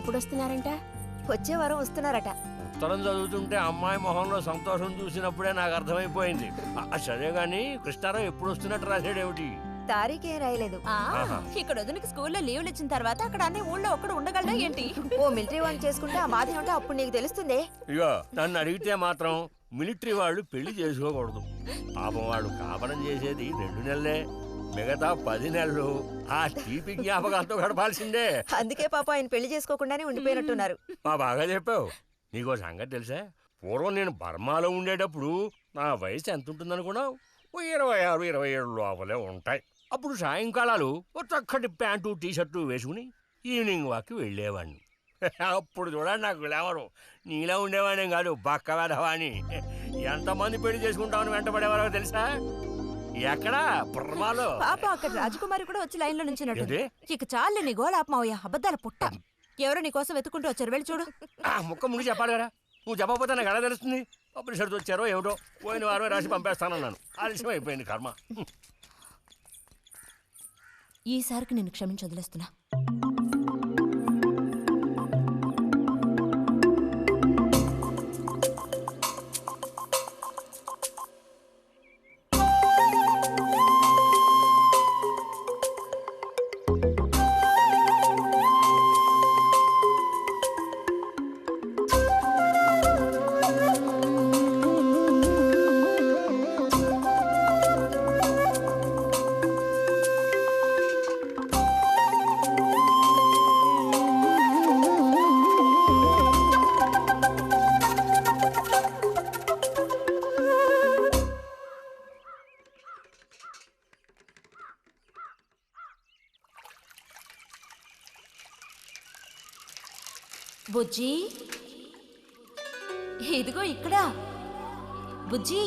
ఎప్పుడొస్తున్నారంట? వచ్చే వారం వస్తున్నారట. ఉత్తరం చదువుతుంటే అమ్మాయి మొహంలో సంతోషం చూసినప్పుడే నాకు అర్థమైపోయింది. సరే గాని కృష్ణారావు ఎప్పుడు వస్తున్నట్టు రాశాడేమిటి? తారీఖేం రాయలేదు. ఇక్కడ వదినకి స్కూల్లో లీవ్లు ఇచ్చిన తర్వాత అక్కడ అన్ని ఊళ్ళో ఒక్కడు ఉండగలడా ఏంటి? ఓ మిలిటరీ వాడిని చేసుకుంటే ఆ బాధ ఏమిటో అప్పుడు నీకు తెలుస్తుంది. ఇగో నన్ను అడిగితే మాత్రం మిలిటరీ వాళ్ళు పెళ్లి చేసుకోకూడదు. పాపం వాడు కాపరం చేసేది 2 నెలలే, మిగతా 10 నెలలు ఆ తీపి జ్ఞాపకాలతో గడపాల్సిందే. అందుకే పాప ఆయన పెళ్లి చేసుకోకుండానే ఉండిపోయినట్టున్నారు. బాగా చెప్పావు. నీకో సంగతి తెలుసా? పూర్వం నేను బర్మాలో ఉండేటప్పుడు నా వయసు ఎంత ఉంటుందనుకున్నావు? 26, 27 లోపలే ఉంటాయి. అప్పుడు సాయంకాలాలు ఓ చక్కటి ప్యాంటు టీషర్టు వేసుకుని ఈవినింగ్ వాక్కి వెళ్ళేవాడిని. అప్పుడు చూడండి నాకు గ్లామరు. నీలా ఉండేవాడిని కాదు, బక్క వెధవాని. ఎంతమంది పెళ్లి చేసుకుంటామని వెంటబడేవారో తెలుసా? ఎక్కడా? బర్మాలో. పాప అక్కడ రాజకుమారి కూడా వచ్చి లైన్ లో నుంచినట్టు. ఏంటి? ఇక చాలు నీ గోళాపమావయ్య, అబద్ధాల పుట్ట. ఎవరో నీ కోసం వెతుకుంటూ వచ్చారు, వెళ్ళి చూడు. ముక్క ముందు చెప్పాలి కదా. నువ్వు చెప్పకపోతే నాకు ఎలా తెలుస్తుంది? పబ్లిషర్స్ వచ్చారో ఏమిటో, పోయిన వారమే రాసి పంపేస్తానన్నాను. ఆలస్యం అయిపోయింది కర్మ. ఈసారికి నిన్ను క్షమించి వదిలేస్తున్నా. బుజ్జి, ఇదిగో ఇక్కడ. బుజ్జి,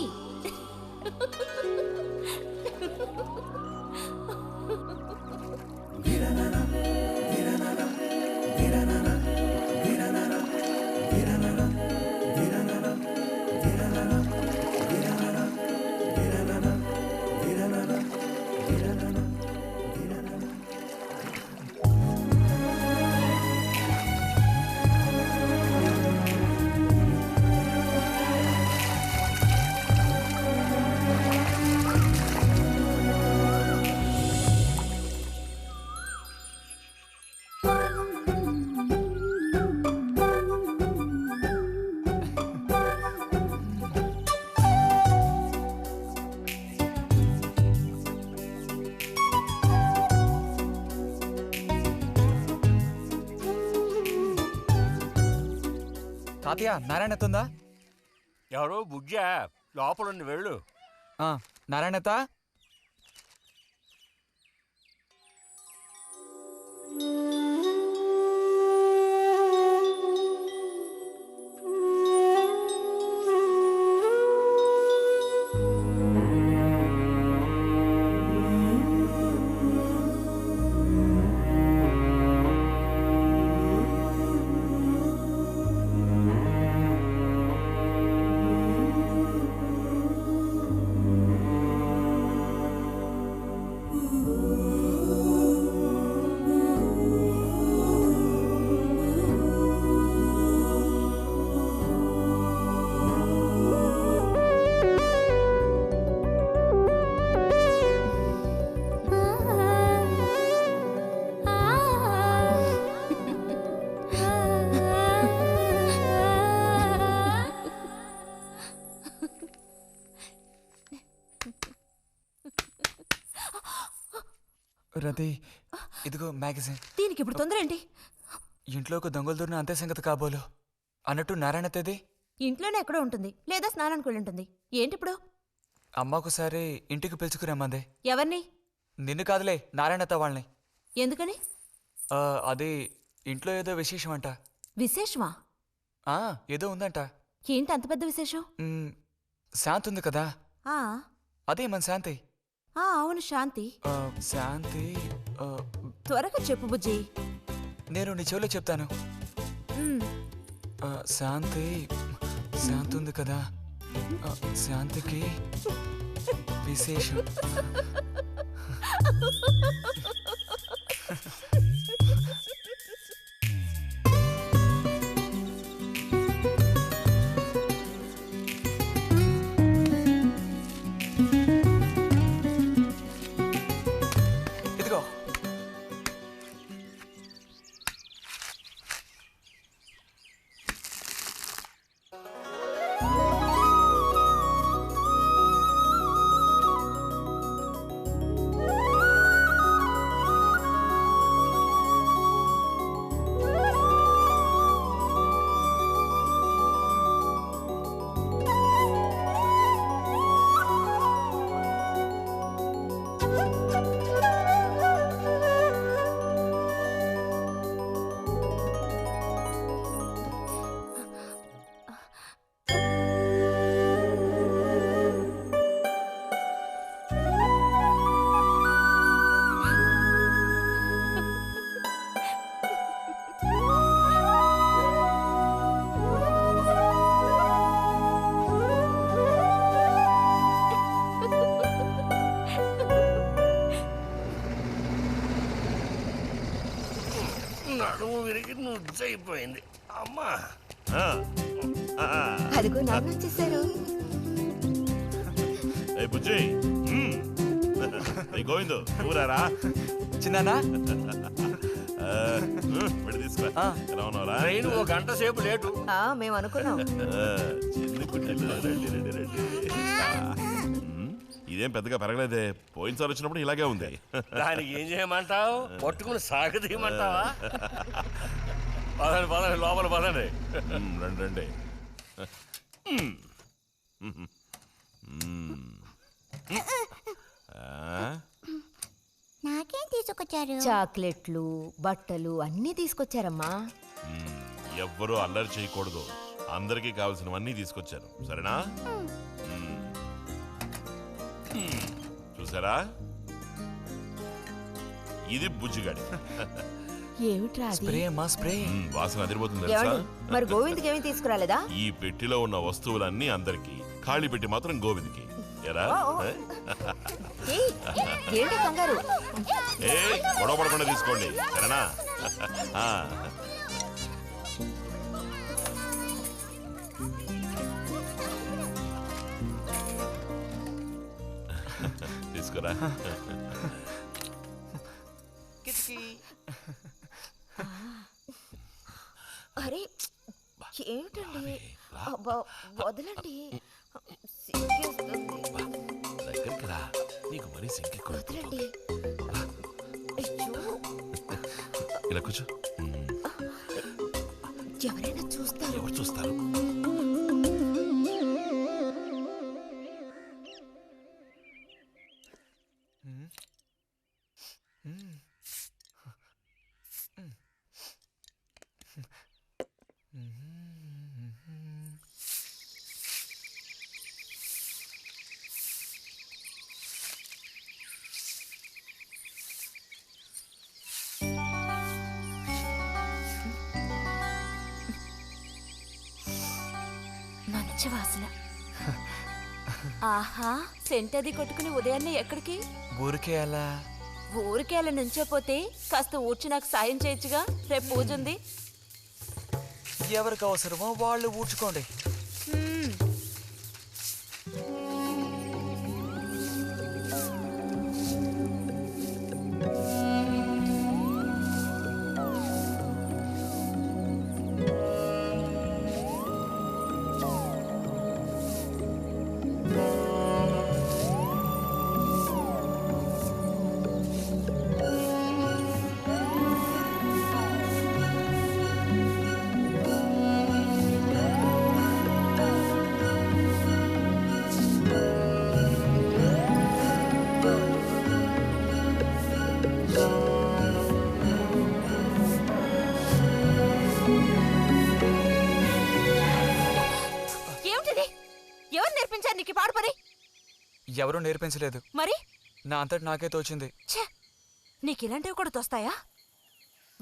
తాతయ్య నారాయణతుందా? ఎవరు? బుజ్జా లోపలుండి వెళ్ళు. నారాయణత, రతి, ఇదిగో మ్యాగజైన్. దీనికి ఇప్పుడు తొందర ఏంటి? ఇంట్లో ఒక దొంగలు దూరిన అంతే సంగతి కాబోలు. అన్నట్టు నారాయణతది ఇంట్లోనే ఎక్కడో ఉంటుంది, లేదా స్నానానికి వెళ్ళి ఉంటుంది. ఏంటిప్పుడు? అమ్మకుసారి ఇంటికి పిలుచుకురమ్మంది. ఎవరిని? నిన్ను కాదులే, నారాయణత వాళ్ళని. ఎందుకని? అది ఇంట్లో ఏదో విశేషం అంట. విశేషమా? ఏదో ఉందంట. ఏంటి అంత పెద్ద విశేషం? శాంతి ఉంది కదా, ఆ అదే మన శాంతి. అవును, శాంతి. శాంతి త్వరగా చెప్పు బుజ్జి. నేను నీ చెవిలో చెప్తాను. శాంతి శాంతి ఉంది కదా, శాంతికి విశేషం. మిస్ అయిపోయింది అమ్మా. ఆ, ఆ, అదిగో నాన్న వచ్చేసారు. ఏ బుజ్జి ఏ గోవిందు నువ్వురారా చిన్నానా వెళ్ళి తీసుకురా. ఎలా ఉన్నావురా? ట్రైన్ 1 గంట సేపు లేటు. మేము అనుకున్నాం. చిన్ని కుట్టిల్లు, రండి రండి రండి. ఇదేం పెద్దగా పెరగలేదే, పోయినసారి వచ్చినప్పుడు ఇలాగే ఉంది. దానికి ఏం చేయమంటావు? పట్టుకుని సాగదీయమంటావా? పదండి పదండి, లోపల పదండి. రండి రండి. నాకేం తీసుకొచ్చారు? చాక్లెట్లు, బట్టలు అన్నీ తీసుకొచ్చారమ్మా. ఎవ్వరూ అల్లరి చేయకూడదు, అందరికీ కావాల్సినవన్నీ తీసుకొచ్చాను, సరేనా? చూసారా, ఇది బుజ్జిగాడి. ఏమిట్రా అది? స్ప్రే అమ్మా స్ప్రే. వాసన అదిరిపోతుంది తెలుసా? ఏమండి, మరి గోవింద్కి ఏమీ తీసుకురాలేదా? ఈ పెట్టిలో ఉన్న వస్తువులన్నీ అందరికి, ఖాళీ పెట్టి మాత్రం గోవింద్కి. ఎరా ఏయ్, ఏంటి కంగారు? ఏ గొడవ పడకుండా తీసుకోండి, సరేనా? ఆ. తీసుకురా. అరే ఏమిటండి? అబ్బా, వదలండి, సిగ్గేస్తుంది. దగ్గరికి రా, నీకు మరీ సింకెక్కువ. వదలండి. అయ్యో, ఇలా కూర్చో. ఎవరైనా చూస్తారు. ఎవరు చూస్తారు? మంచి వాసన. ఆహా, సెంట్ అది కొట్టుకుని ఉదయాన్నే ఎక్కడికి? ఊరికే అలా. ఊరికే అలా నుంచోపోతే కాస్త ఊడ్చి నాకు సాయం చేయొచ్చుగా, రేపు పూజ ఉంది. ఎవరికి అవసరమో వాళ్ళు ఊడ్చుకోండి. ఎవరూ నేర్పించలేదు, మరి నా అంతటి నాకే తోచింది. ఛే, నీకు ఇలాంటివి కూడా తోస్తాయా?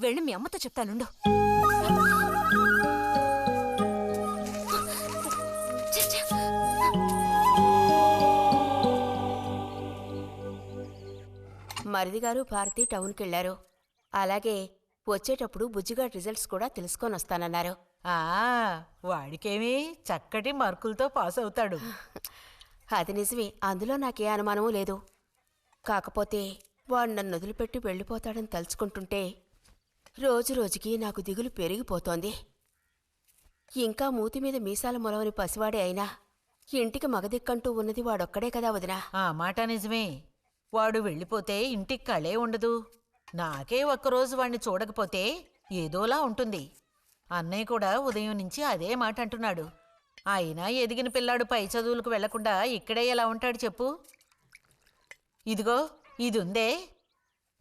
వెళ్ళి మీ అమ్మతో చెప్తానుండు. మరిది గారు భారతి టౌన్కి వెళ్లారు. అలాగే వచ్చేటప్పుడు బుజ్జిగాడి రిజల్ట్స్ కూడా తెలుసుకొని వస్తానన్నారు. వాడికేమీ చక్కటి మార్కులతో పాస్ అవుతాడు. అది నిజమే, అందులో నాకే అనుమానమూ లేదు. కాకపోతే వాడు నన్ను వదిలిపెట్టి వెళ్ళిపోతాడని తలుచుకుంటుంటే రోజు రోజుకి నాకు దిగులు పెరిగిపోతోంది. ఇంకా మూతి మీద మీసాల మొలవని పసివాడే అయినా ఇంటికి మగదిక్కంటూ ఉన్నది వాడొక్కడే కదా వదినా. ఆ మాట నిజమే. వాడు వెళ్ళిపోతే ఇంటికి కళే ఉండదు. నాకే ఒక్కరోజు వాణ్ణి చూడకపోతే ఏదోలా ఉంటుంది. అన్నయ్య కూడా ఉదయం నుంచి అదే మాట అంటున్నాడు. అయినా ఎదిగిన పిల్లాడు పై చదువులకు వెళ్లకుండా ఇక్కడే ఎలా ఉంటాడు చెప్పు? ఇదిగో ఇదుందే,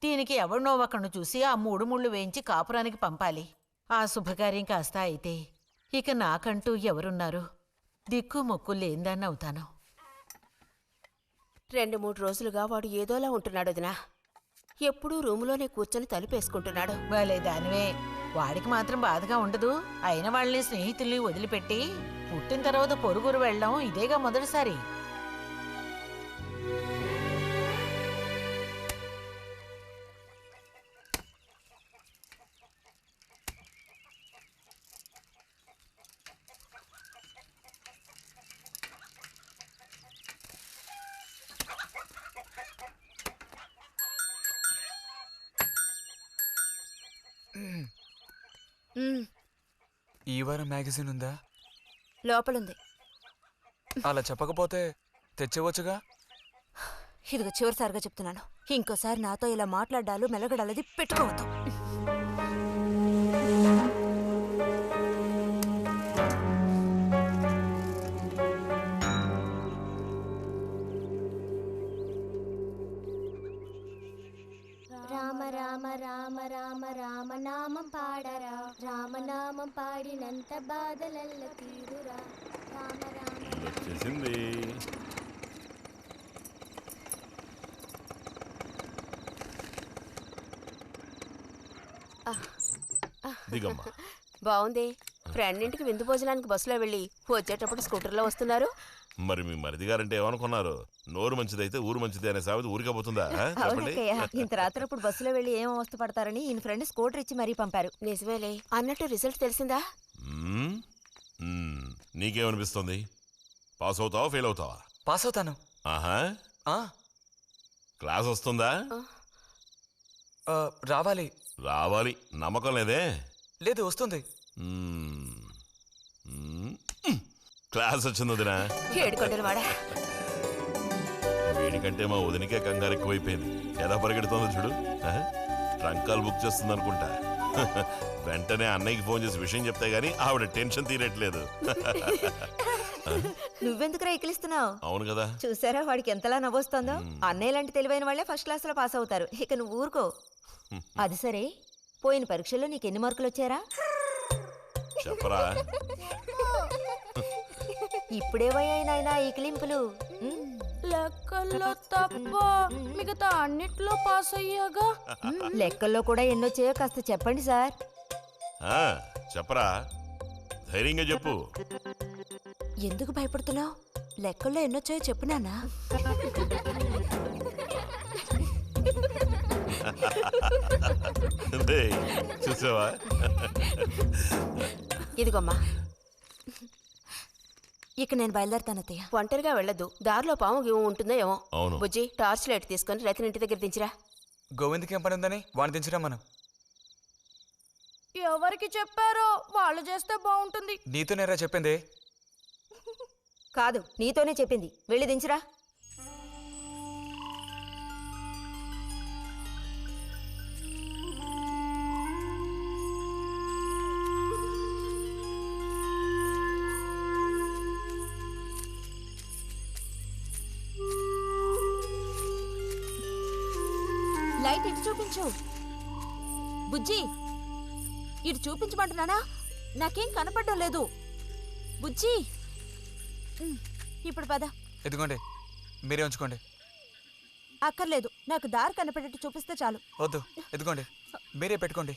దీనికి ఎవరినో ఒకను చూసి ఆ 3 ముళ్ళు వేయించి కాపురానికి పంపాలి. ఆ శుభకార్యం కాస్త అయితే ఇక నాకంటూ ఎవరున్నారు? దిక్కు మొక్కు లేందాన్ని అవుతాను. 2-3 రోజులుగా వాడు ఏదోలా ఉంటున్నాడు వదినా. ఎప్పుడూ రూములోనే కూర్చొని తలుపేసుకుంటున్నాడు. వాళ్ళే దానివే, వాడికి మాత్రం బాధగా ఉండదు. అయిన వాళ్ళని స్నేహితుల్ని వదిలిపెట్టి పుట్టిన తర్వాత పొరుగురు వెళ్ళడం ఇదేగా మొదటిసారి. ఉమ్, ఈ వారం మ్యాగజైన్ ఉందా? లోపలుంది. అలా చెప్పకపోతే తెచ్చేవచ్చుగా. ఇదిగో చివరిసారిగా చెప్తున్నాను, ఇంకోసారి నాతో ఇలా మాట్లాడాలు మెలగడాలది పెట్టుకోవద్దు. రామ రామ రామ రామ రామనామం పాడరా, రామనామం పాడినంత బాధలల్ల తీరురా. రామ రామ వచ్చేసింది. దిగమ్మా. బాగుంది. ఫ్రెండ్ ఇంటికి విందు భోజనానికి బస్సులో వెళ్ళి వచ్చేటప్పుడు స్కూటర్లో వస్తున్నారు. మరి మీ మరిది గారంటే ఏమనుకున్నారు? నోరు మంచిదైతే ఊరు మంచిది అనే సామెత ఊరికపోతుందా? చెప్పండి. ఇంత రాత్రప్పుడు బస్సులో వెళ్ళి ఏం అవస్థ పడతారని ఈయన ఫ్రెండ్ స్కూటర్ ఇచ్చి మరీ పంపారు. నిజమేలే. అన్నట్టు రిజల్ట్ తెలిసిందా? మ్మ్. మ్మ్. నీకేమనిపిస్తుంది? పాస్ అవుతావా ఫెయిల్ అవుతావా? పాస్ అవుతాను. ఆహా. ఆ, క్లాస్ వస్తుందా? రావాలి. రావాలి. నమ్మకం లేదే? లేదు, వస్తుంది. మ్మ్. మ్మ్. క్లాస్ వచ్చింది వదినా. ఏడుకొండలు వాడా. వీడికంటే మా వదినికే కంగారు ఎక్కువైపోయింది. ఎలా పరిగెడుతుందో చూడు. ట్రంకాలు బుక్ చేస్తుంది అనుకుంటా. వెంటనే అన్నయ్యకి ఫోన్ చేసి విషయం చెప్తే గానీ ఆవిడ టెన్షన్ తీరట్లేదు. నువ్వెందుకురా ఎక్కిలిస్తున్నావు? అవును కదా. చూసారా వాడికి ఎంతలా నవ్వొస్తుందో. అన్నయ్య లాంటి తెలివైన వాళ్ళే ఫస్ట్ క్లాస్ లో పాస్ అవుతారు. ఇక నువ్వు ఊరుకో. అది సరే, పోయిన పరీక్షల్లో నీకు ఎన్ని మార్కులు వచ్చారా? చెప్పరా. ఇప్పుడేవయ్యాయి నాయనా ఈ కిలింపులు? లెక్కల్లో తప్ప మిగతా అన్నిట్లో పాస్ అయ్యాగా. లెక్కల్లో కూడా ఎన్నొచ్చాయో కాస్త చెప్పండి సార్. ఆ, చెప్పరా. ధైర్యంగా చెప్పు. ఎందుకు భయపడుతున్నావు? లెక్కల్లో ఎన్నొచ్చాయో చెప్పు నాన్నా. చూసావా? ఇదిగోమ్మా. ఇక నేను బయలుదేరుతాను అత్తయ్య. ఒంటరిగా వెళ్ళొద్దు. దారిలో పాము గీము ఉంటుందో ఏమో. అవును. బుజ్జి, టార్చ్ లైట్ తీసుకొని రతిని ఇంటి దగ్గర దించిరా. గోవింద్కి ఏం పని ఉందని వాడిని దించరా మనం. ఎవరికి చెప్పారో వాళ్ళు చేస్తే బాగుంటుంది. నీతో నేరా చెప్పింది. కాదు, నీతోనే చెప్పింది. వెళ్ళి దించురా. లైట్ ఇటు చూపించు. బుజ్జి, ఇటు చూపించమంటున్నానా? నాకేం కనపడడం లేదు. బుజ్జి, ఇప్పుడు పద. ఎదుగోండి, మీరే ఉంచుకోండి. అక్కర్లేదు, నాకు దారి కనపడేట్టు చూపిస్తే చాలు. వద్దు, ఎదుగోండి, మీరే పెట్టుకోండి.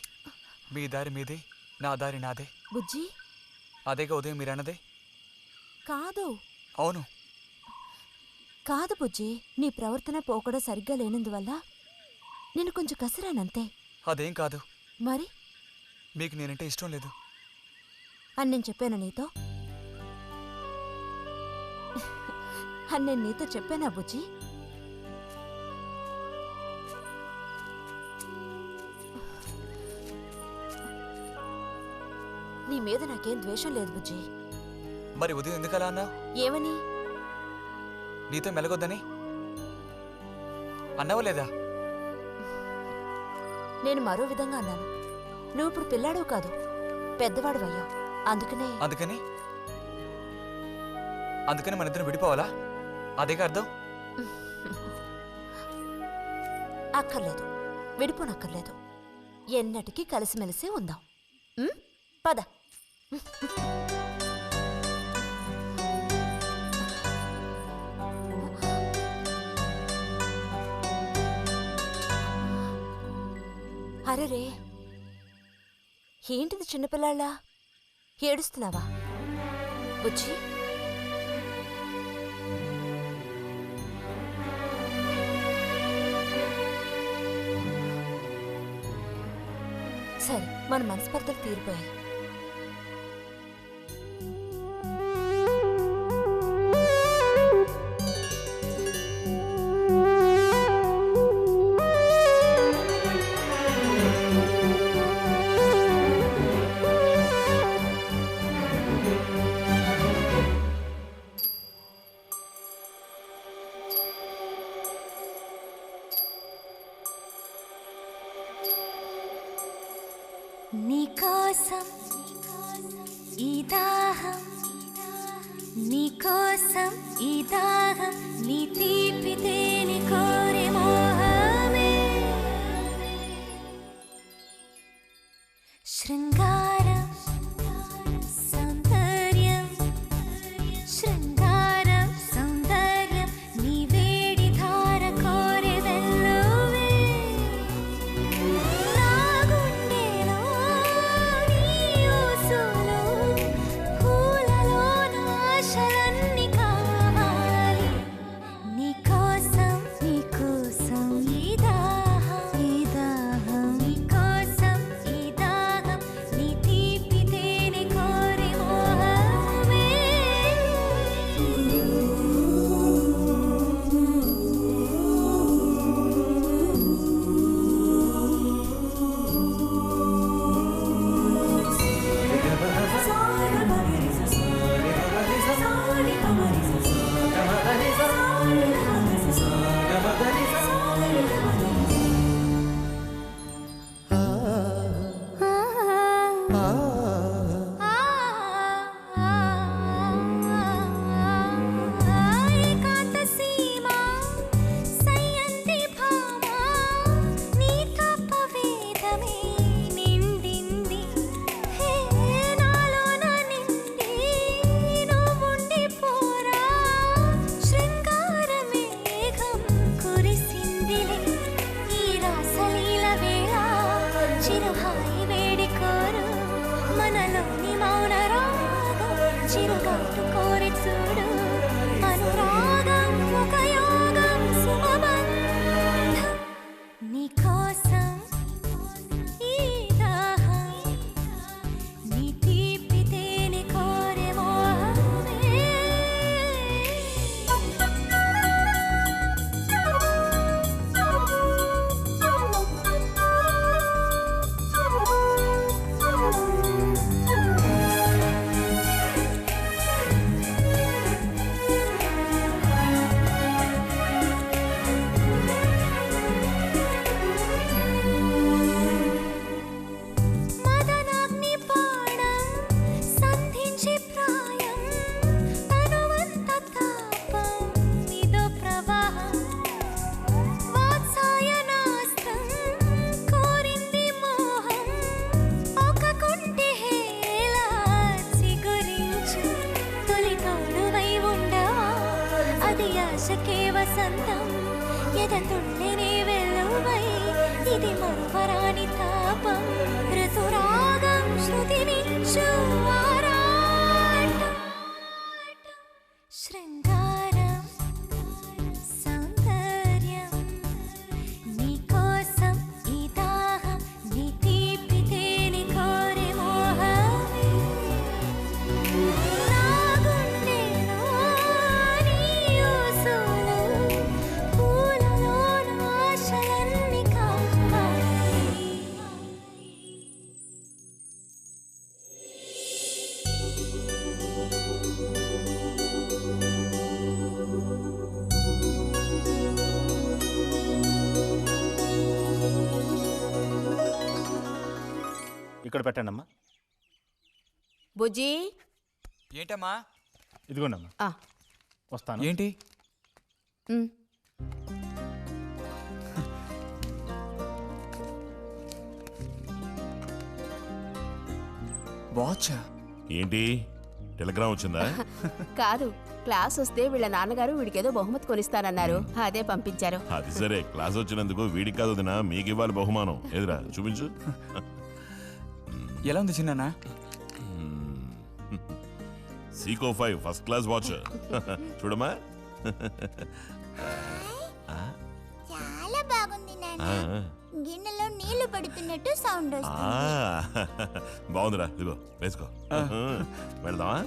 మీ దారి మీది, నా దారి నాదే. బుజ్జి, అదేగా ఉదయం మీరు అన్నదే. కాదు. అవును. కాదు బుజ్జి, నీ ప్రవర్తన పోకడ సరిగ్గా లేనందువల్ల నేను కొంచెం కసిరానంతే. అదేం కాదు. మరి మీకు నేనంటే ఇష్టం లేదు అని నేను చెప్పాను నీతో? అని నేను నీతో చెప్పానా బుజ్జి? నీ మీద నాకేం ద్వేషం లేదు బుజ్జి. మరి ఉదయం ఎందుకలా అన్నావు? ఏమని? నీతో మెలగొద్దని అన్నావా లేదా? నేను మరో విధంగా అన్నాను. నువ్వు ఇప్పుడు పిల్లాడు కాదు, పెద్దవాడు అయ్యావు. అందుకనే అందుకని మన ఇద్దరం విడిపోవాలా? అదేగా అర్థం? అక్కర్లేదు, విడిపోనక్కర్లేదు. ఎన్నటికీ కలిసిమెలిసి ఉందాం. పద. అరెరే, ఏంటిది చిన్నపిల్లాళ్ళ ఏడుస్తున్నావా బుజ్జి? సరే, మన మనస్పర్ధలు తీరిపోయాయి. నీకోసం ఈ దాహం నీ తీపి తేనె కోరే మోహమే శృంగారం సౌందర్యం శృంగారం సౌందర్యం నీ వేడి ధార కోరే వెల్లువే నా గుండెలో నీ ఊసులు పూలలో నా ఆశలన్నీ కావాలి నీకోసం ఈ దాహం నీకోసం ఈ దాహం నీ తీపి తేనె కోరే మోహమే ఏకాంత సీమ సయ్యంది భామ నీ తపవేదమే నిండింది హే నాలోన నిండి నువ్వుండి పోరా శృంగార మేఘం కురిసిందిలే ఈ రాసలీల వేళ చిరుహాయి వేడి కోరు మనలోని మౌన రాగం చిరుగాటు కోరి చూడు అనురాగం ఒక యోగం సుమబంధం నీకోసం ఈ దాహం నీ తీపి తేనె కోరే మోహమే మదనాగ్ని బాణం సంధించి ప్రాయం తనువంత తాపం ఇదో ప్రవాహం వాత్సాయనాస్త్రం కోరింది మోహం ఒక కుంటి హేళ చిగురించు తొలి తోడువై ఉండవా అది ఆశకే వసంతం ఎదతుళ్ళనే వెల్లువై ఇది మరువరాని తాపం ఋతురాగం శృతి మించు ఆరాటం శృంగారం సౌందర్యం నీకోసం ఈ దాహం నీ తీపి తేనె కోరే మోహమే నా గుండెలో నీ ఊసులు పూలలో నా ఆశలన్నీ కావాలి ఇక్కడ పెట్టండి అమ్మా. బుజ్జి ఏంటమ్మా? ఇదిగోండి అమ్మా. ఆ, వస్తాను. ఏంటి? ఉమ్. వాచా? ఏంటి టెలిగ్రామ్ వచ్చిందా? కాదు, క్లాస్ వస్తే వీళ్ళ నాన్నగారు వీడికేదో బహుమతి కొనిస్తానన్నారు, అదే పంపించారు. అది సరే, క్లాస్ వచ్చినందుకు వీడికి కాదు వదినా, మీకు ఇవ్వాలి బహుమానం. ఎదురా చూపించు. ఎలా ఉంది చిన్నానా? Seeko 5 first class watch. చూడమ్మా. చాలా బాగుంది నాన్న ఆ, గిన్నెలో నీళ్లు పడుతున్నట్టు సౌండ్ ఆ, వస్తుంది బాగుందిరా, ఇదిగో వేసుకో. వెళ్దామా?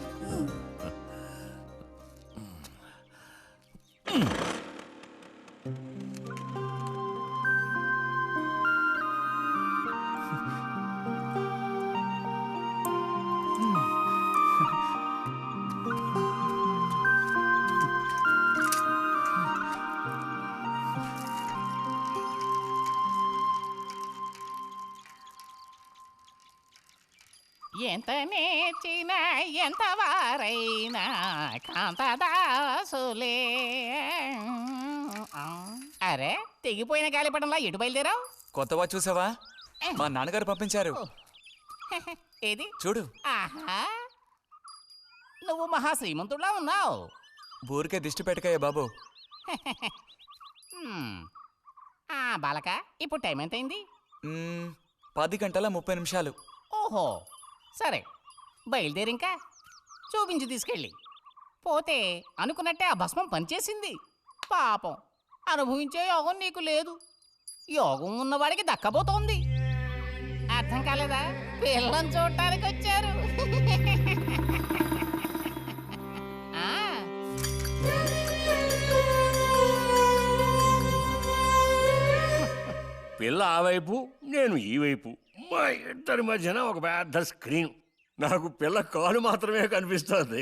ఎంత నేర్చిన ఎంత వారైనా కాంతదాసులే. అరే తెగిపోయిన గాలిపటంలా ఎటు బయలుదేరావు? కొత్తవా చూసావా? మా నాన్నగారు పంపించారు. ఏది చూడు. ఆహా, నువ్వు మహా శ్రీమంతుడులా ఉన్నావు. ఊరికే దిష్టి పెట్టకాయ బాబు. బాలక, ఇప్పుడు టైం ఎంతైంది? 10 గంటల 30 నిమిషాలు. ఓహో, సరే బయలుదేరి ఇంకా చూపించి తీసుకెళ్ళి. పోతే అనుకున్నట్టే ఆ భస్మం పనిచేసింది. పాపం, అనుభవించే యోగం నీకు లేదు. యోగం ఉన్నవాడికి దక్కబోతోంది. అర్థం కాలేదా? పిల్లని చూడటానికి వచ్చారు. పిల్ల ఆ వైపు, నేను ఈ వైపు, మా ఇద్దరి మధ్యన ఒక పెద్ద స్క్రీన్. నాకు పిల్ల కాలు మాత్రమే కనిపిస్తుంది.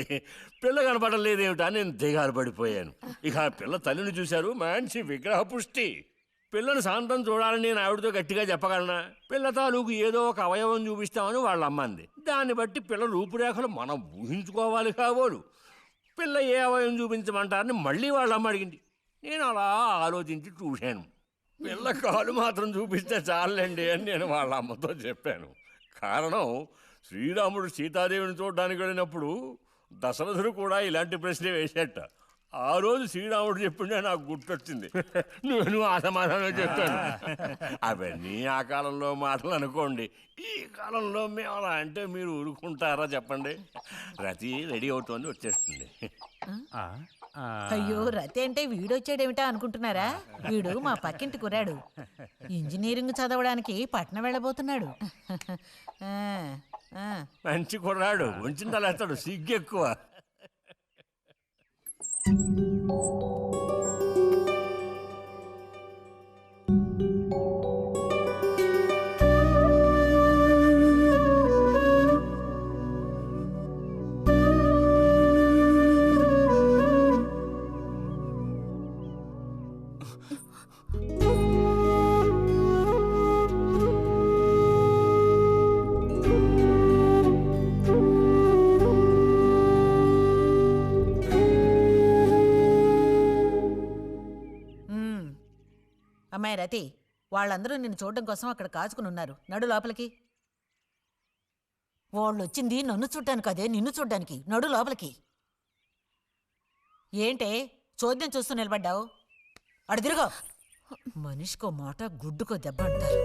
పిల్ల కనపడలేదేమిటా నేను దిగాలు పడిపోయాను. ఇక ఆ పిల్ల తల్లిని చూశారు, మంచి విగ్రహ పుష్టి. పిల్లను శాంతం చూడాలని నేను ఆవిడతో గట్టిగా చెప్పగలనా? పిల్ల తాలూకు ఏదో ఒక అవయవం చూపిస్తామని వాళ్ళ అమ్మంది. దాన్ని బట్టి పిల్ల రూపురేఖలు మనం ఊహించుకోవాలి కాబోలు. పిల్ల ఏ అవయవం చూపించమంటారని మళ్ళీ వాళ్ళ అమ్మ అడిగింది. నేను అలా ఆలోచించి చూశాను. పిల్ల కాలు మాత్రం చూపిస్తే చాలండి అని నేను వాళ్ళ అమ్మతో చెప్పాను. కారణం, శ్రీరాముడు సీతాదేవిని చూడడానికి వెళ్ళినప్పుడు దశరథుడు కూడా ఇలాంటి ప్రశ్నే వేసేట. ఆ రోజు శ్రీరాముడు చెప్పిండే నాకు గుర్తొచ్చింది. నేను ఆ సమాధానం చెప్పాను. అవన్నీ ఆ కాలంలో మాటలు అనుకోండి. ఈ కాలంలో మేము అలా అంటే మీరు ఊరుకుంటారా చెప్పండి? రతి రెడీ అవుతోంది, వచ్చేస్తుంది. అయ్యో, రతి అంటే వీడొచ్చాడేమిటా అనుకుంటున్నారా? వీడు మా పక్కింటి కుర్రాడు. ఇంజనీరింగ్ చదవడానికి పట్నం వెళ్ళబోతున్నాడు. మంచి కుర్రాడు, ఉంచిందా లేస్తాడు, సిగ్గెక్కువ. అమ్మాయి రతి, వాళ్ళందరూ నిన్ను చూడడం కోసం అక్కడ కాచుకుని ఉన్నారు. నడు లోపలికి. వాళ్ళు వచ్చింది నన్ను చూడ్డానికి అదే, నిన్ను చూడ్డానికి. నడు లోపలికి. ఏంటే చోద్యం చూస్తూ నిలబడ్డావు? అడు తిరుగు. మనిషికో మాట, గుడ్డుకో దెబ్బ అంటారు.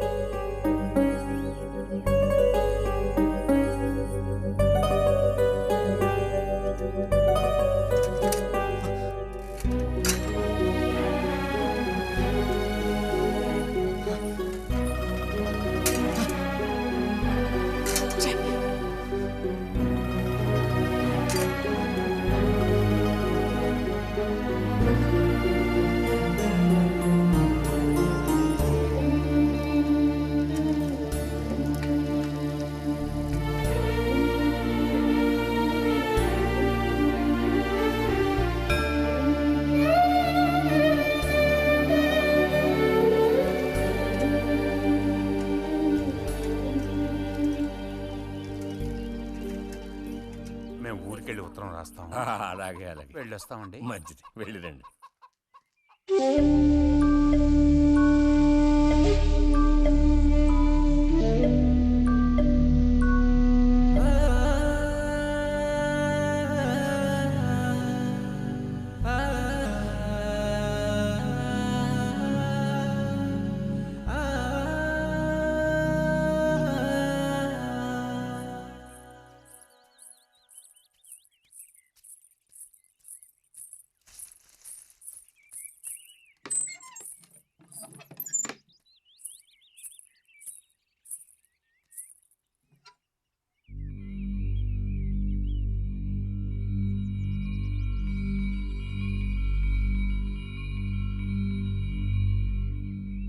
అలాగే అలాగే వెళ్ళొస్తామండి. మంచిది, వెళ్ళిరండి.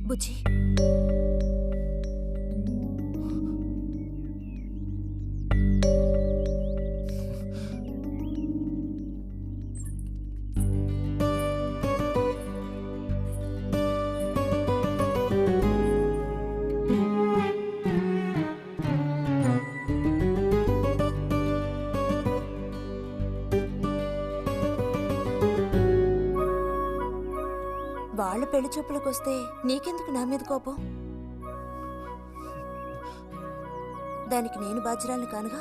బుజ్జి, వాళ్ళ పెళ్లి చూపులకు వస్తే నీకెందుకు నా మీద కోపం? దానికి నేను బాధ్యురాలు కానుగా.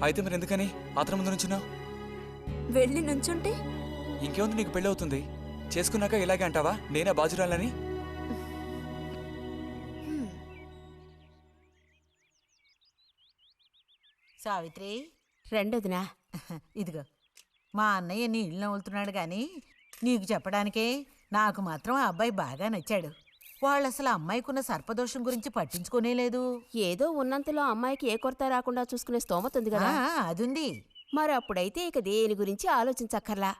అయితే మరి ఎందుకని అతని ముందు నుంచున్నావు? వెళ్ళి నుంచుంటే ఇంకేముంది, నీకు పెళ్ళి అవుతుంది. చేసుకున్నాక ఇలాగే అంటావా నేనే బాజురాలని? సావిత్రి, రెండోదినా. ఇదిగో మా అన్నయ్య నీ ఇల్లు నవ్వులుతున్నాడు కానీ నీకు చెప్పడానికే నాకు మాత్రం ఆ అబ్బాయి బాగా నచ్చాడు. వాళ్ళు అసలు అమ్మాయికున్న సర్పదోషం గురించి పట్టించుకునే లేదు. ఏదో ఉన్నంతలో అమ్మాయికి ఏ కొరత రాకుండా చూసుకునే స్తోమత ఉంది కదా. అదుంది. మరి అప్పుడైతే ఇక దేని గురించి ఆలోచించక్కర్లా.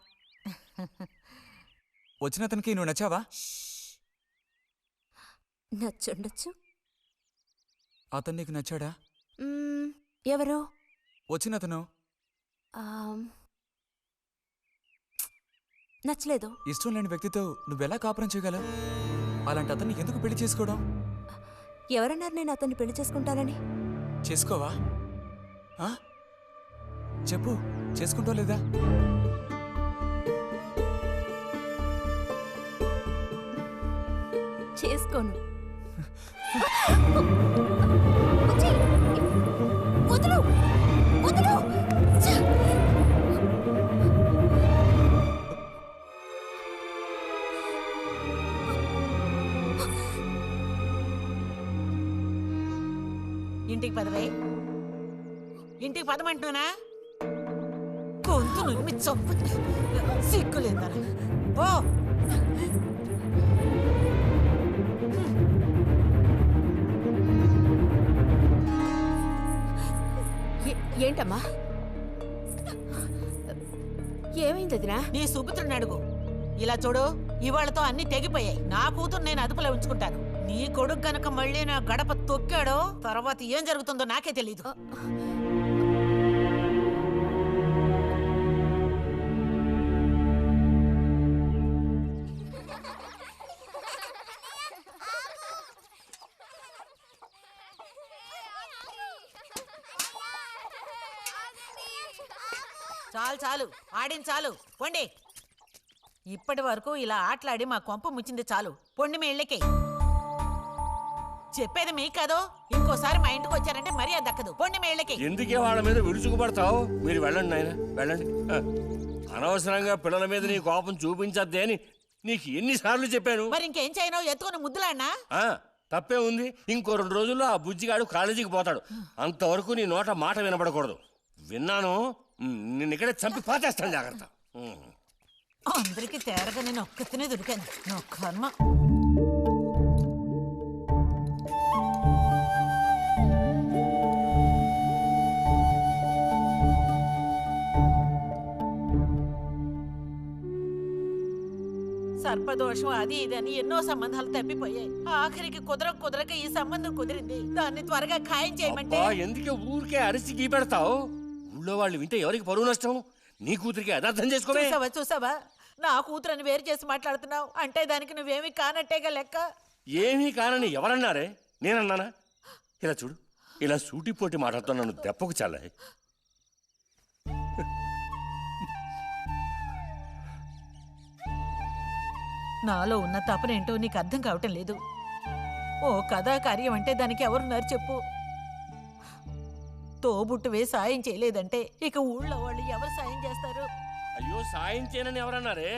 వచ్చిన అతనికి నువ్వు నచ్చావా? నచ్చుండొచ్చు. అతను నీకు నచ్చాడా? ఎవరు? వచ్చిన అతను నచ్చలేదు. ఇష్టం లేని వ్యక్తితో నువ్వెలా కాపురం చేయగలవు? అలాంటి అతన్ని ఎందుకు పెళ్లి చేసుకోవడం? ఎవరన్నారు నేను అతన్ని పెళ్లి చేసుకుంటానని? చేసుకోవా? చెప్పు, చేసుకుంటావు లేదా? చేసుకోను. ఇంటికి పదవే. ఇంటికి పదమంటున్నా గొంతు నువ్వు చంపు. సిగ్గులేదా? ఓ ఏంటమ్మా, ఏమైంది వదినా? నీ సుపుత్రుని అడుగు. ఇలా చూడు, ఇవాళతో అన్ని తెగిపోయాయి. నా కూతురు నేను అదుపులో ఉంచుకుంటాను. నీ కొడుకు గనక మళ్ళీ నా గడప తొక్కాడో తర్వాత ఏం జరుగుతుందో నాకే తెలీదు. చాలు చాలు, ఆడిన చాలు, పొండి. ఇప్పటి వరకు ఇలా ఆటలాడి మా కొంప ముచ్చింది చాలు. పొండి మీ ఇళ్ళకి. చెప్పేది మీకు కాదో, ఇంకోసారి మా ఇంటికి వచ్చారంటే మర్యాద దక్కదు. పొండి మీ ఇళ్ళకి. ఎందుకే వాళ్ళ మీద విరుచుకుపడతావు? మీరు వెళ్ళండి నాయన, వెళ్ళండి. అనవసరంగా పిల్లల మీద నీ కోపం చూపించద్దే అని నీకు ఎన్నిసార్లు చెప్పాను. మరి ఇంకేం చేయను? ఎత్తుకుని ముద్దులాడినా తప్పే ఉంది. ఇంకో 2 రోజుల్లో ఆ బుజ్జిగాడు కాలేజీకి పోతాడు. అంతవరకు నీ నోట మాట వినపడకూడదు. విన్నాను, నిన్ను ఇక్కడే చంపి పాచేస్తాను. జాగ్రత్త. అందరికి తేరగా నేను ఒక్కతనే దొరికాను. నా కర్మ. సర్పదోషం అది ఇదని ఎన్నో సంబంధాలు తప్పిపోయాయి. ఆఖరికి కుదరక ఈ సంబంధం కుదిరింది. దాన్ని త్వరగా ఖాయం చేయమంటే ఎందుకే ఊరికే అరిసి గీపెడతావు? ఊళ్ళో వాళ్ళు వింటే ఎవరికి పరువు నష్టం? నీ కూతురికి అదర్థం చేసుకోవే. చూసావా, నా కూతురని వేరు చేసి మాట్లాడుతున్నావు. అంటే దానికి నువ్వేమీ కానట్టేగా లెక్క. ఏమీ కానని ఎవరన్నారే? నేనన్నానా? ఇలా చూడు, ఇలా సూటిపోటి మాటలతో నన్ను దెప్పకు చాలే. నాలో ఉన్న తపనేంటో నీకు అర్థం కావటం లేదు. ఓ కథాకార్యం అంటే దానికి ఎవరున్నారు చెప్పు? తోబుట్టువే సాయం చేయలేదంటే ఇక ఊళ్ళో వాళ్ళు ఎవరు సాయం చేస్తారు? అయ్యో, సాయం చేయనని ఎవరన్నారే?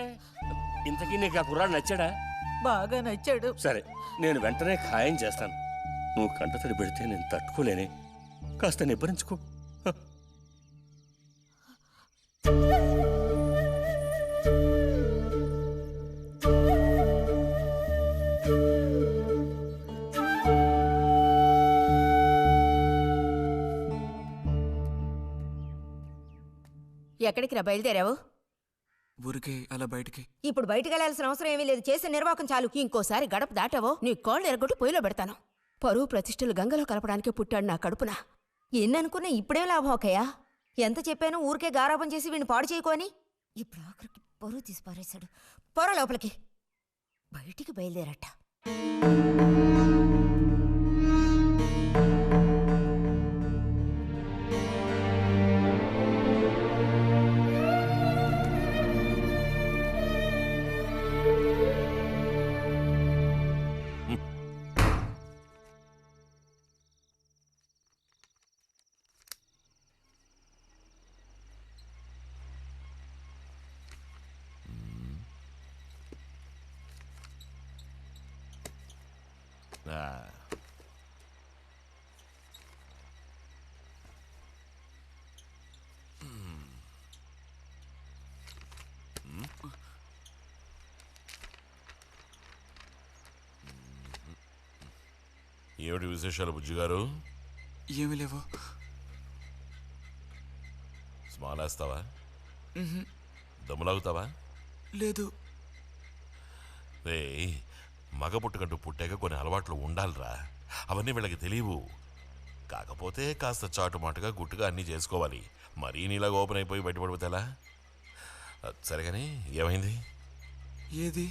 ఇంతకీ నీకు ఆ కుర్రాడు నచ్చాడా? బాగా నచ్చాడు. సరే, నేను వెంటనే ఖాయం చేస్తాను. నువ్వు కంటతడి పెడితే నేను తట్టుకోలేనే. కాస్త నిబ్బరించుకో. ఎక్కడికి రా బయలుదేరావు? ఊరికే అలా బయటికి. ఇప్పుడు బయటికి వెళ్ళాల్సిన అవసరం ఏమీ లేదు. చేసిన నిర్వాహకం చాలు. ఇంకోసారి గడప దాటావో నీ కాళ్ళు ఎరగొట్టి పొయ్యిలో పెడతాను. పరువు ప్రతిష్టలు గంగలో కలపడానికి పుట్టాడు నా కడుపున. ఎన్ననుకున్నా ఇప్పుడేం లాభం అక్కయ్యా? ఎంత చెప్పాను ఊరికే గారాపం చేసి వీడిని పాడు చేయకోని. ఇప్పుడు ఆఖరికి పరువు తీసి పారేశాడు. పొర లోపలికి. బయటికి బయలుదేరట. ఏమిటి విశేషాలు బుజ్జిగారు? ఏమి లేవు. స్మాల్ వేస్తావా? దమ్ములాగుతావా? లేదు. రే, మగ పుట్టుకంటూ పుట్టాక కొన్ని అలవాట్లు ఉండాలిరా. అవన్నీ వీళ్ళకి తెలియవు. కాకపోతే కాస్త చాటుమాటుగా గుట్టుగా అన్నీ చేసుకోవాలి. మరీ నీలాగా ఓపెన్ అయిపోయి బయటపడిపోతే ఎలా? సరే కానీ ఏమైంది? ఏది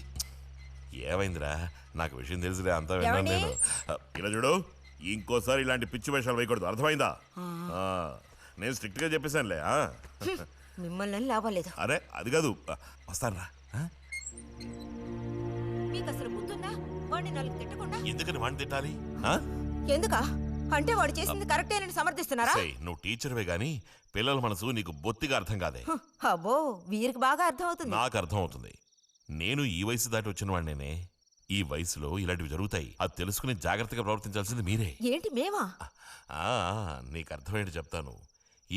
ఏమైందిరా? నాకు విషయం తెలుసులే, అంతా విన్నాను నేను. ఇలా చూడు, ఇంకోసారి ఇలాంటి పిచ్చి వేషాలు వేయకూడదు, అర్థమైందా? నేను స్ట్రిక్ట్గా చెప్పేశానులే. మిమ్మల్ని లాభం లేదు. అరే అది కాదు, వస్తానురా. మీకు అసలు గుర్తుందా? వాడిని నాలుగు తిట్టకుండా ఎందుకని వాడిని తిట్టాలి? ఎందుకా? అంటే వాడు చేసింది కరెక్టేనని సమర్థిస్తున్నారా? నువ్వు టీచర్వే గాని పిల్లల మనసు నీకు బొత్తిగా అర్థం కాదే. అబ్బో, వీరికి బాగా అర్థం అవుతుంది. నాకు అర్థం అవుతుంది. నేను ఈ వయసు దాటి వచ్చిన వాడినేనే. ఈ వయసులో ఇలాంటివి జరుగుతాయి. అది తెలుసుకుని జాగ్రత్తగా ప్రవర్తించాల్సింది మీరే. ఏంటి మేమా? నీకు అర్థమేంటి చెప్తాను.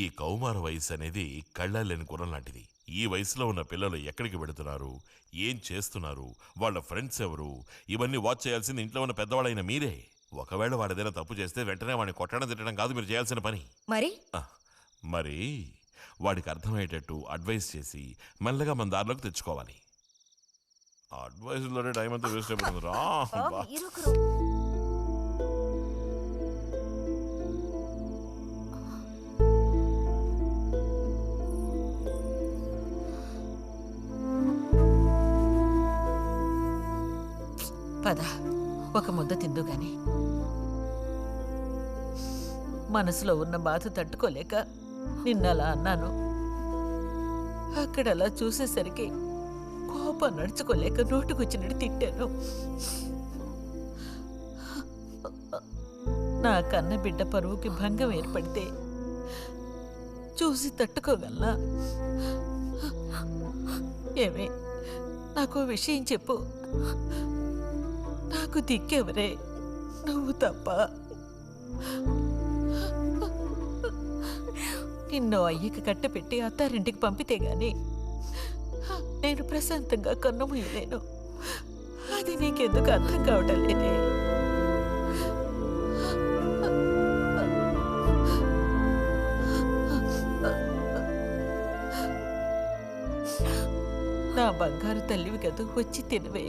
ఈ కౌమార వయసు అనేది కళ్ళలేని గుర్రం లాంటిది. ఈ వయసులో ఉన్న పిల్లలు ఎక్కడికి వెళుతున్నారు, ఏం చేస్తున్నారు, వాళ్ళ ఫ్రెండ్స్ ఎవరు, ఇవన్నీ వాచ్ చేయాల్సింది ఇంట్లో ఉన్న పెద్దవాళ్ళైన మీరే. ఒకవేళ వాడేదైనా తప్పు చేస్తే వెంటనే వాడిని కొట్టడం తిట్టడం కాదు మీరు చేయాల్సిన పని. మరి వాడికి అర్థమయ్యేటట్టు అడ్వైస్ చేసి మెల్లగా మన దారిలోకి తెచ్చుకోవాలి. అడ్వైస్లోనే టైం అంతా వేస్ట్ అయిపోతుంది రా. పద, ఒక ముద్ద తిందు గాని. మనసులో ఉన్న బాధ తట్టుకోలేక నిన్నలా అన్నాను. అక్కడలా చూసేసరికి కోపం నడుచుకోలేక నోటుకొచ్చినట్టు తిట్టాను. నా కన్న బిడ్డ పరువుకి భంగం ఏర్పడితే చూసి తట్టుకోగలనా? ఏమే, నాకు విషయం చెప్పు. నాకు దిక్కెవరే? నువ్వు తప్ప. నిన్నో అయ్యకి కట్టపెట్టి అత్తారింటికి పంపితే గాని నేను ప్రశాంతంగా కన్ను మూయలేను. అది నీకెందుకు అర్థం కావటం లేదే? నా బంగారు తల్లివి కదూ, వచ్చి తినవే.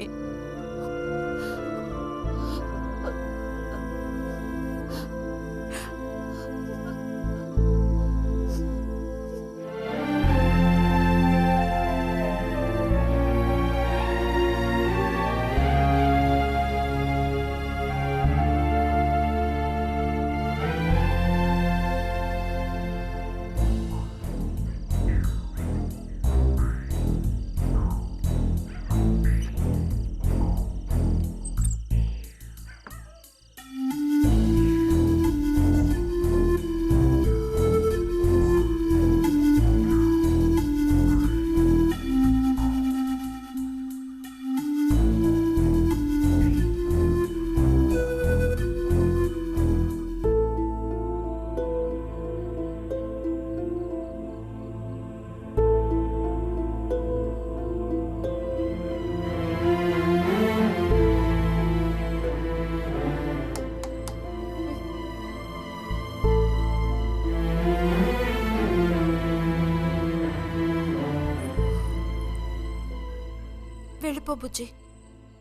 వెళ్ళిపో బుజ్జి.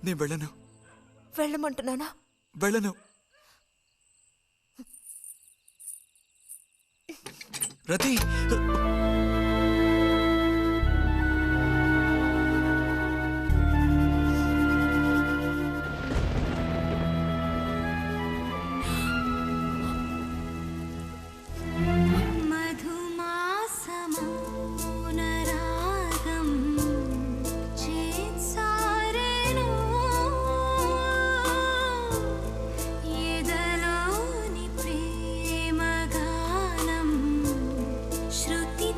నేను వెళ్ళను. వెళ్ళమంటున్నానా? వెళ్ళను. రతి, శృతి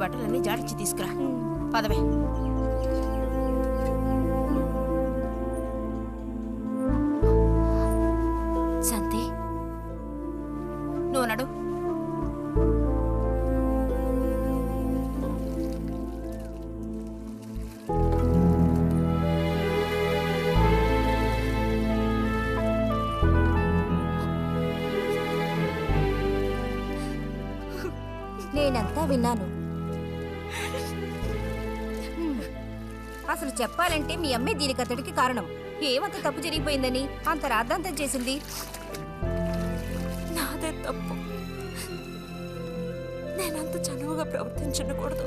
బట్టలన్నీ జాడిచ్చి తీసుకురా. పదవే. శాంతి, నువ్వు నడు. నేనంతా విన్నాను. అసలు చెప్పాలంటే మీ అమ్మే దీనికి అతడికి కారణం. ఏమంత తప్పు జరిగిపోయిందని అంత రాద్ధాంతం చేసింది? నాదే తప్పు. నేనంత చనువుగా ప్రవర్తించకూడదు.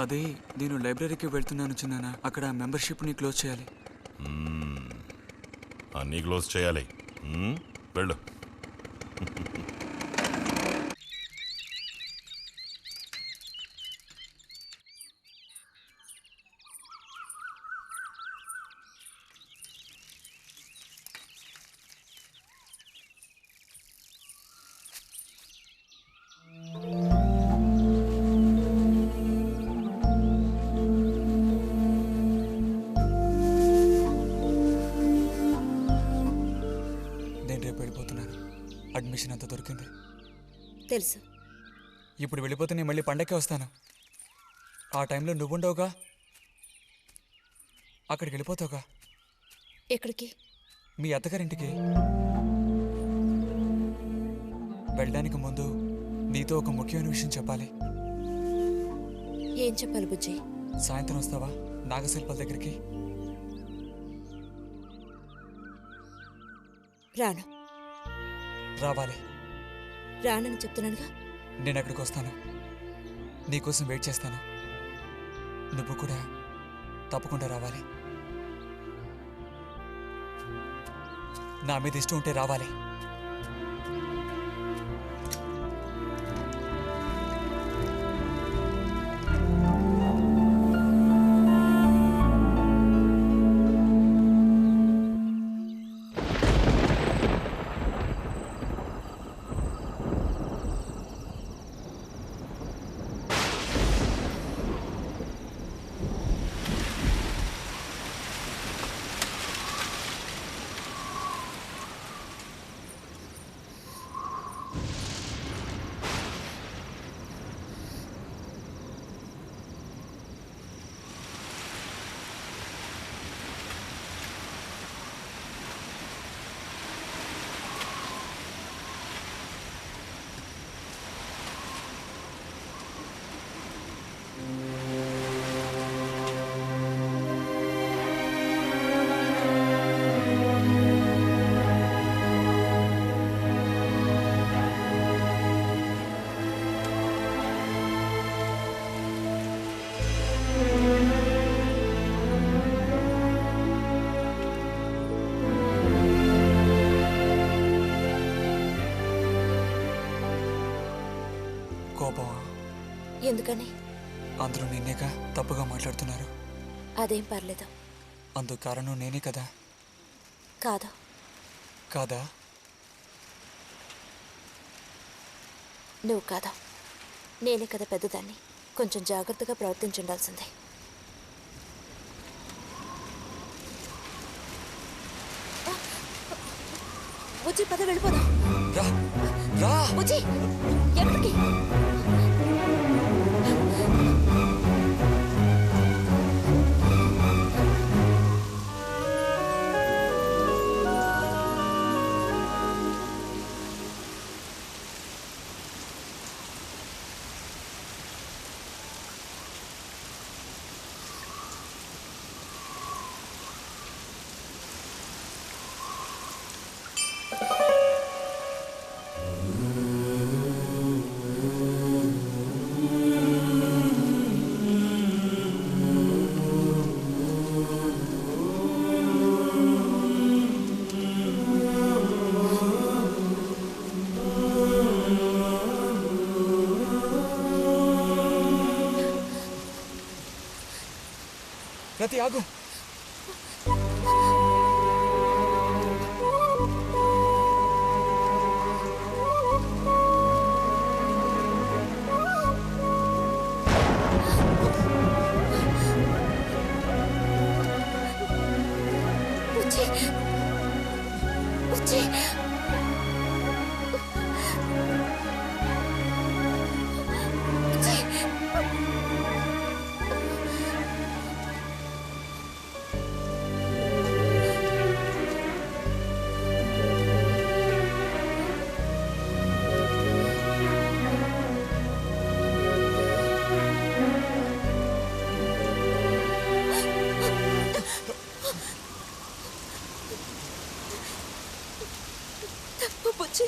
అదే నేను లైబ్రరీకి వెళ్తున్నాను చిన్నానా. అక్కడ మెంబర్షిప్ని క్లోజ్ చేయాలి. అన్నీ క్లోజ్ చేయాలి. వెళ్ళు. అడ్మిషన్ అంతా దొరికింది. తెలుసు. ఇప్పుడు వెళ్ళిపోతే నేను మళ్ళీ పండక్కే వస్తాను. ఆ టైంలో నువ్వుండవుగా, అక్కడికి వెళ్ళిపోతావుగా. ఎక్కడికి? మీ అత్తగారింటికి. వెళ్ళడానికి ముందు నీతో ఒక ముఖ్యమైన విషయం చెప్పాలి. ఏం చెప్పాలి బుజ్జి? సాయంత్రం వస్తావా నాగశిల్పాల దగ్గరికి? రాను. రావాలి. రానని చెప్తున్నానుగా. నేను అక్కడికి వస్తాను, నీకోసం వెయిట్ చేస్తాను. నువ్వు కూడా తప్పకుండా రావాలి. నా మీద ఇష్టం ఉంటే రావాలి. కోపమా? ఎందుకని? అందరూ నిన్నేగా తప్పుగా మాట్లాడుతున్నారు. అదేం పర్లేదు. అందుకు కారణం నేనే కదా. కాదు. కాదా? నువ్వు కాదా, నేనే కదా పెద్దదాన్ని. కొంచెం జాగ్రత్తగా ప్రవర్తించుండాల్సిందే. బుజ్జి పద వెళ్ళిపోదాం. రా రా. బుజ్జి ఎక్కడికి? రతి ఆగు. బుజ్జి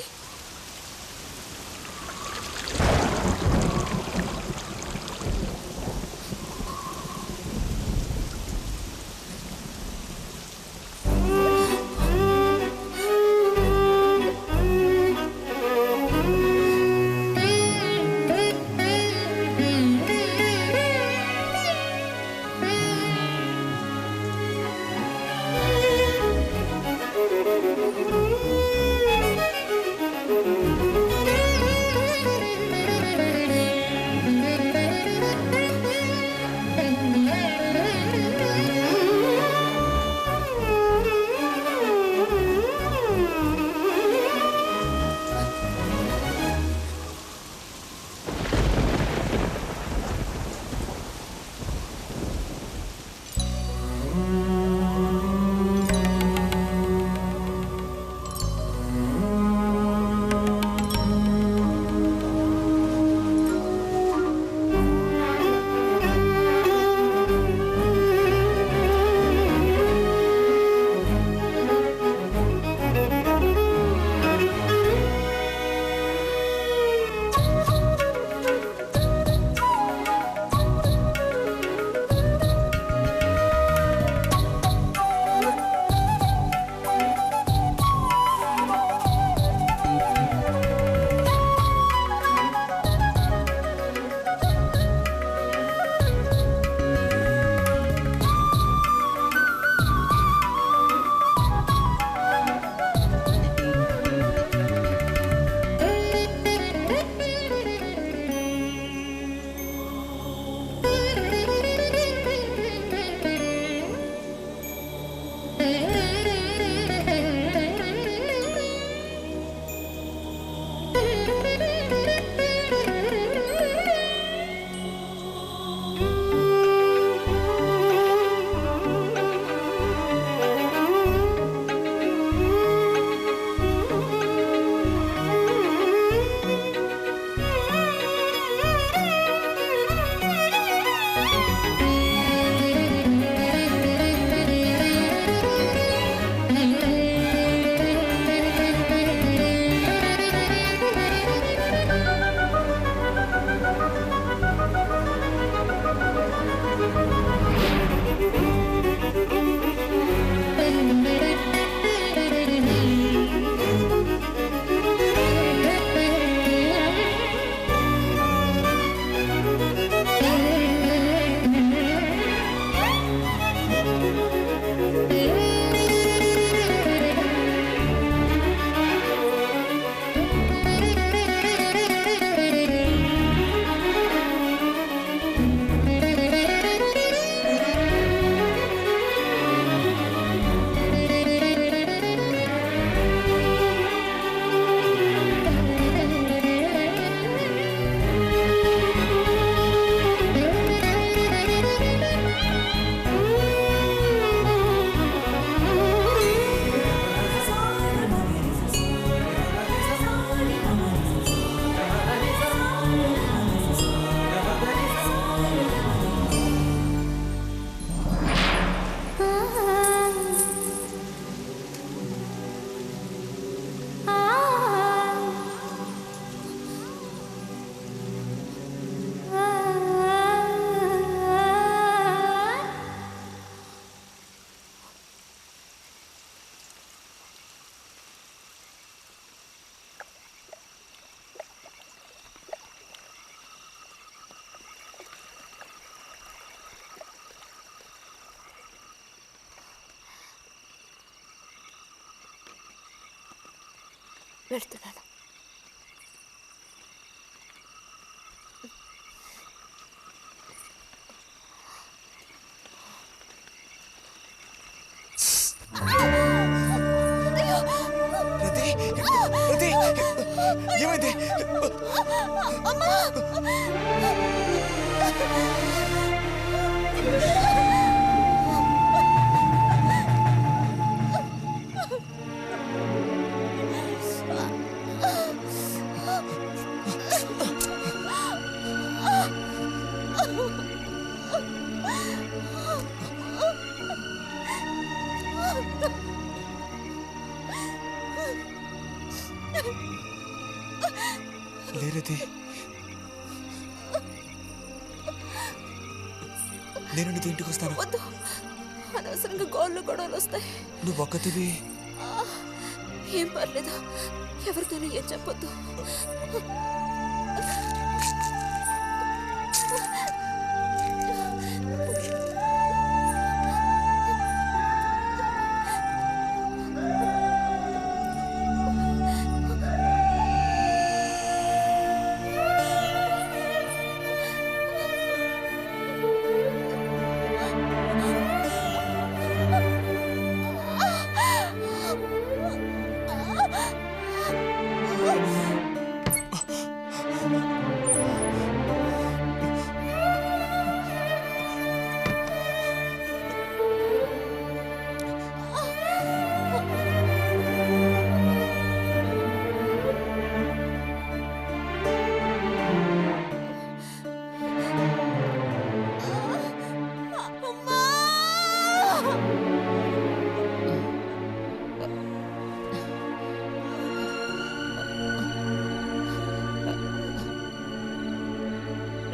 వెళ్తున్నాను. ఏమైంది? లేరది, నేను నీతో ఇంటికి వస్తాను. వద్దు, అనవసరంగా గోళ్ళు గొడవలు వస్తాయి. నువ్వు ఒక్కతివి. ఏం పర్లేదు, ఎవరితోనూ ఏం చెప్పొద్దు.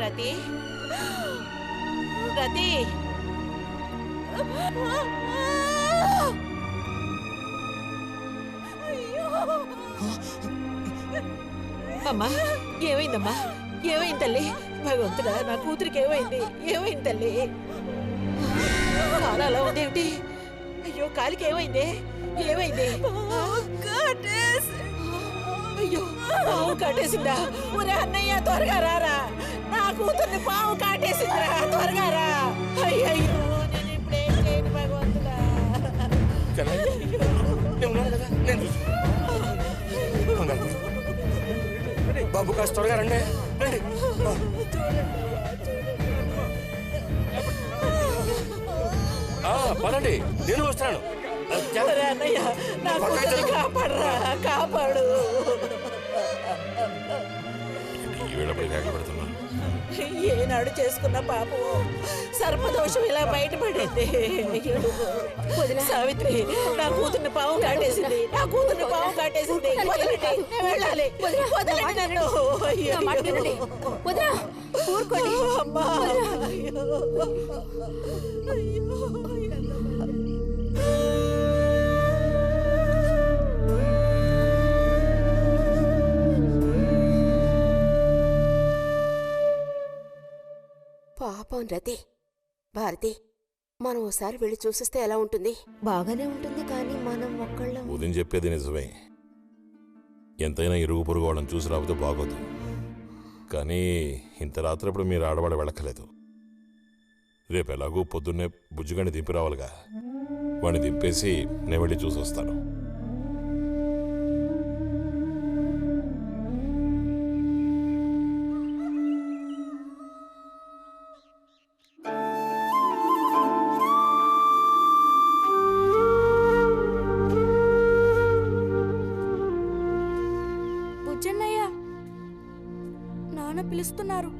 రతి, రతి, అమ్మా ఏమైందమ్మా? ఏమైంది తల్లి? భగవంతుడా, నా కూతురికి ఏమైంది? ఏమైంది తల్లి? కాలు అలా ఉందేమిటి? అయ్యో, కాలికి ఏమైంది? ఏమైంది? అయ్యో, పాము కాటేసిందా? ఒరే అన్నయ్య, త్వరగా రారా, నా కూతుర్ని పాము కాటేసిందిరా, త్వరగా రా. అయ్యయ్యో, నేను ఇప్పుడేం చేయను భగవంతుడా. బాబు కాస్త త్వరగా రండి, రండి. పదండి, నేను వస్తాను. అన్నయ్య, నా కూతుర్ని కాపాడరా, కాపాడు. ఏనాడు చేసుకున్న పాపం సర్పదోషం ఇలా బయటపడింది. సావిత్రి, నా కూతుర్ని పాము కాటేసింది, నా కూతుర్ని పాము కాటేసింది. వెళ్ళాలి, వదలండి నన్ను. ఊరుకోండి అమ్మా. పాపం రతి. భారతి, మనం ఓసారి వెళ్ళి చూసిస్తే ఎలా ఉంటుంది? బాగానే ఉంటుంది, కానీ మనం ఒక్కళ్ళం. ఉదయం చెప్పేది నిజమే. ఎంతైనా ఇరుగు పొరుగు వాళ్ళని చూసి రాకపోతే బాగోదు. కానీ ఇంత రాత్రప్పుడు మీరు ఆడవాడ వెళ్ళక్కలేదు. రేపు ఎలాగూ పొద్దున్నే బుజ్జిగాని దింపి రావాలిగా. వాడిని దింపేసి నేను వెళ్ళి చూసి వస్తాను. బుజ్జన్నయ్య, నాన్న పిలుస్తున్నారు.